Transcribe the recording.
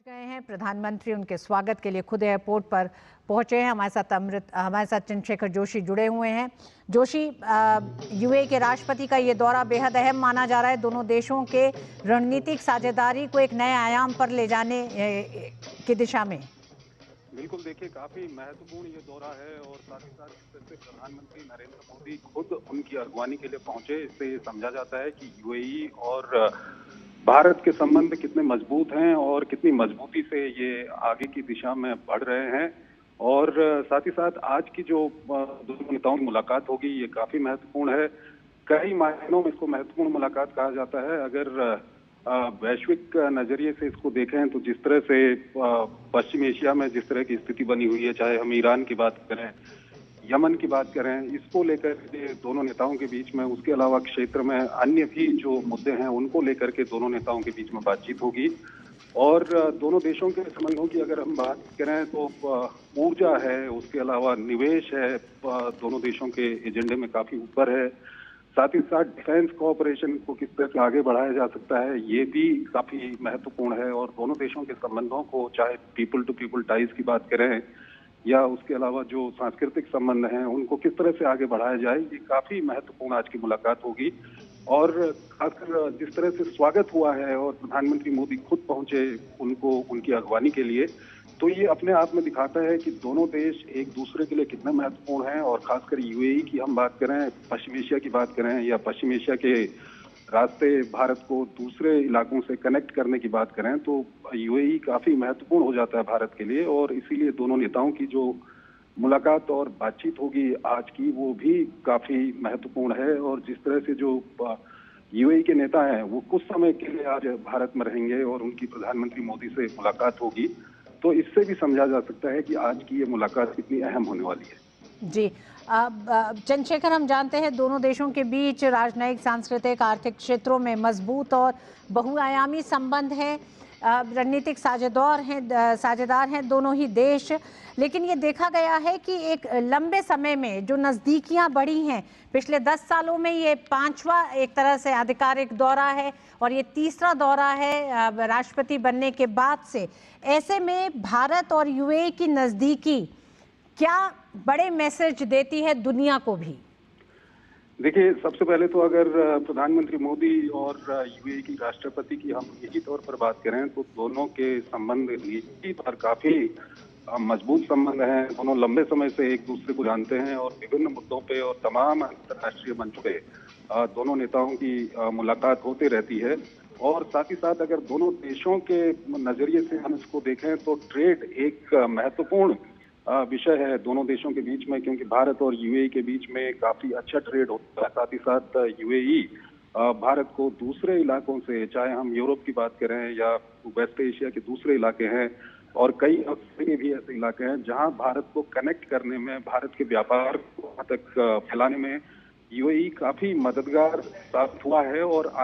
गए हैं प्रधानमंत्री। उनके स्वागत के लिए खुद एयरपोर्ट पर पहुंचे हैं। हमारे साथ चंद्रशेखर जोशी जुड़े हुए हैं। जोशी, यूएई के राष्ट्रपति का ये दौरा बेहद अहम माना जा रहा है। दोनों देशों के रणनीतिक साझेदारी को एक नए आयाम पर ले जाने की दिशा में। बिल्कुल, देखिए काफी महत्वपूर्ण ये दौरा है और साथ ही साथ जिस तरह से प्रधानमंत्री नरेंद्र मोदी खुद उनकी अगवानी के लिए पहुंचे, इससे समझा जाता है कि यूएई और भारत के संबंध कितने मजबूत हैं और कितनी मजबूती से ये आगे की दिशा में बढ़ रहे हैं। और साथ ही साथ आज की जो दोनों नेताओं की मुलाकात होगी, ये काफी महत्वपूर्ण है। कई मायनों में इसको महत्वपूर्ण मुलाकात कहा जाता है। अगर वैश्विक नजरिए से इसको देखें तो जिस तरह से पश्चिम एशिया में जिस तरह की स्थिति बनी हुई है, चाहे हम ईरान की बात करें, यमन की बात करें, इसको लेकर के दोनों नेताओं के बीच में, उसके अलावा क्षेत्र में अन्य भी जो मुद्दे हैं उनको लेकर के दोनों नेताओं के बीच में बातचीत होगी। और दोनों देशों के संबंधों की अगर हम बात करें तो ऊर्जा है, उसके अलावा निवेश है, दोनों देशों के एजेंडे में काफी ऊपर है। साथ ही साथ डिफेंस कोऑपरेशन को किस तरह से आगे बढ़ाया जा सकता है, ये भी काफी महत्वपूर्ण है। और दोनों देशों के संबंधों को, चाहे पीपल टू पीपल टाइज की बात करें या उसके अलावा जो सांस्कृतिक संबंध हैं, उनको किस तरह से आगे बढ़ाया जाए, ये काफी महत्वपूर्ण आज की मुलाकात होगी। और खासकर जिस तरह से स्वागत हुआ है और प्रधानमंत्री मोदी खुद पहुंचे उनको उनकी अगवानी के लिए, तो ये अपने आप में दिखाता है कि दोनों देश एक दूसरे के लिए कितने महत्वपूर्ण हैं। और खासकर यूएई की हम बात करें, पश्चिम एशिया की बात करें या पश्चिम एशिया के रास्ते भारत को दूसरे इलाकों से कनेक्ट करने की बात करें, तो यूएई काफी महत्वपूर्ण हो जाता है भारत के लिए। और इसीलिए दोनों नेताओं की जो मुलाकात और बातचीत होगी आज की, वो भी काफी महत्वपूर्ण है। और जिस तरह से जो यूएई के नेता हैं वो कुछ समय के लिए आज भारत में रहेंगे और उनकी प्रधानमंत्री मोदी से मुलाकात होगी, तो इससे भी समझा जा सकता है कि आज की ये मुलाकात कितनी अहम होने वाली है। जी, चंद्रशेखर, हम जानते हैं दोनों देशों के बीच राजनयिक, सांस्कृतिक, आर्थिक क्षेत्रों में मजबूत और बहुआयामी संबंध है। रणनीतिक साझेदार हैं दोनों ही देश। लेकिन ये देखा गया है कि एक लंबे समय में जो नज़दीकियां बढ़ी हैं, पिछले 10 सालों में ये 5वां एक तरह से आधिकारिक दौरा है और ये तीसरा दौरा है राष्ट्रपति बनने के बाद से। ऐसे में भारत और यूएई की नज़दीकी क्या बड़े मैसेज देती है दुनिया को भी? देखिए, सबसे पहले तो अगर प्रधानमंत्री मोदी और यूएई की राष्ट्रपति की हम निजी तौर पर बात करें, तो दोनों के संबंध निजी तौर काफी मजबूत संबंध हैं। दोनों लंबे समय से एक दूसरे को जानते हैं और विभिन्न मुद्दों पे और तमाम अंतर्राष्ट्रीय मंच पे दोनों नेताओं की मुलाकात होती रहती है। और साथ ही साथ अगर दोनों देशों के नजरिए से हम इसको देखें तो ट्रेड एक महत्वपूर्ण विषय है दोनों देशों के बीच में, क्योंकि भारत और यूएई के बीच में काफी अच्छा ट्रेड होता है। साथ ही साथ यूएई भारत को दूसरे इलाकों से, चाहे हम यूरोप की बात करें या वेस्ट एशिया के दूसरे इलाके हैं और कई अफ्रीका के भी ऐसे इलाके हैं जहां भारत को कनेक्ट करने में, भारत के व्यापार को वहां तक फैलाने में यूएई काफी मददगार साबित हुआ है। और